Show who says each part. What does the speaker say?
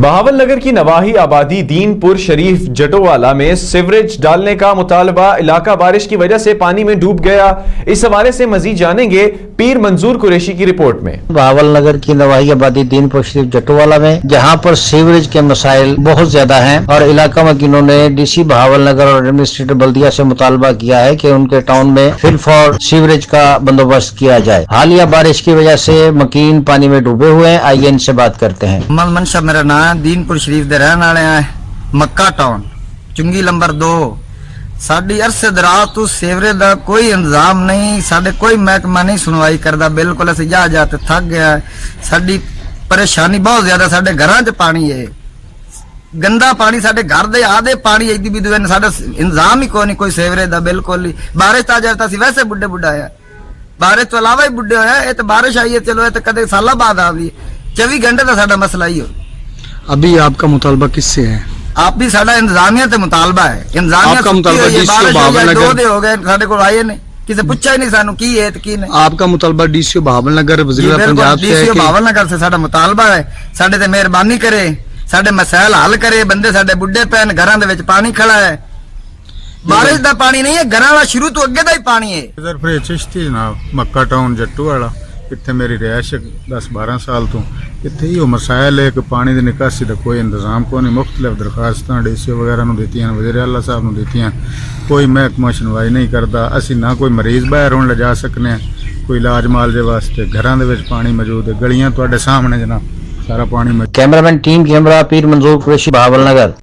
Speaker 1: बहावल नगर की नवाही आबादी दीनपुर शरीफ जटोवाला में सीवरेज डालने का मुतालबा, इलाका बारिश की वजह से पानी में डूब गया। इस हवाले से मजीद जानेंगे पीर मंजूर कुरैशी की रिपोर्ट में।
Speaker 2: बहावल नगर की नवाही आबादी दीनपुर शरीफ जटोवाला में जहां पर सीवरेज के मसाइल बहुत ज्यादा हैं और इलाका वकीलों ने डीसी बहावल नगर और एडमिनिस्ट्रेटिव बल्दिया से मुतालबा किया है कि उनके टाउन में फिल फॉर सीवरेज का बंदोबस्त किया जाए। हालिया बारिश की वजह से मकीन पानी में डूबे हुए हैं। आइए इनसे बात करते हैं।
Speaker 3: मोहम्मद मनशा मेरा नाम है, दीनपुर शरीफ दे रहने वाले हैं, मक्का टाउन चुंगी नंबर 2। साडी अरसे दराज तो सीवरेज का कोई इंतजाम नहीं, साडे कोई महकमा नहीं सुनवाई करता। बिल्कुल असीं जा जाते थक गया। साडी परेशानी बहुत ज्यादा, साडे घरां च पानी है, गंदा पानी साडे घर दे आधे पानी इदी भी दुए साडा इंतजाम ही कोई सीवरेज दा बिल्कुल ही। बारिश आ जाए तो असीं वैसे बुढ़े बुढ़ा है, बारिश तो अलावा ही बुढ़े होया। ये तो बारिश आई है, चलो ये तो कदे साल बाद आ गई, 24 घंटे का साडा मसला ही हो।
Speaker 4: अभी आपका मुतालबा किससे है?
Speaker 3: आप भी साडा इंतजामिया ते मुतालबा है। इंतजामिया
Speaker 4: आपका मुतालबा
Speaker 3: डीसीओ
Speaker 4: बहावल नगर
Speaker 3: 2 दिन हो गए साडे को आए ने, किसे पूछा ही नहीं सानू की है की नहीं।
Speaker 4: आपका मुतालबा डीसीओ बहावल नगर वज़ीर पंजाब से है
Speaker 3: डीसीओ
Speaker 4: कि
Speaker 3: बहावल नगर से साडा मुतालबा है, साडे ते मेहरबानी करे, साडे मसाइल हल करे। बंदे साडे बुढ़े पैन, घरां दे विच पानी खड़ा है, बारिश दा पानी नहीं है, घरां वाला शुरू तो अगे दा ही पानी है।
Speaker 5: इधर फिर चिश्ती जनाब, मक्का टाउन जट्टू वाला, इतने मेरी रिहायश 10-12 साल तो इतने ही मसाइल है कि पानी की निकासी का कोई इंतजाम को नहीं। मुख्तलिफ दरखास्त डीसीओ वगैरह नूं दित्तियां, वज़ीर आला साहब नूं दित्तियां, कोई महकमा सुनवाई नहीं करता। असीं ना कोई मरीज बाहर हुण लिजा सकने, कोई इलाज मालजे वास्ते घरां दे विच पानी मौजूद है, गलियां तुहाडे सामने जनाब सारा पानी।
Speaker 2: कैमरामैन टीम कैमरा पीर मंजूर कुरैशी बहावल नगर।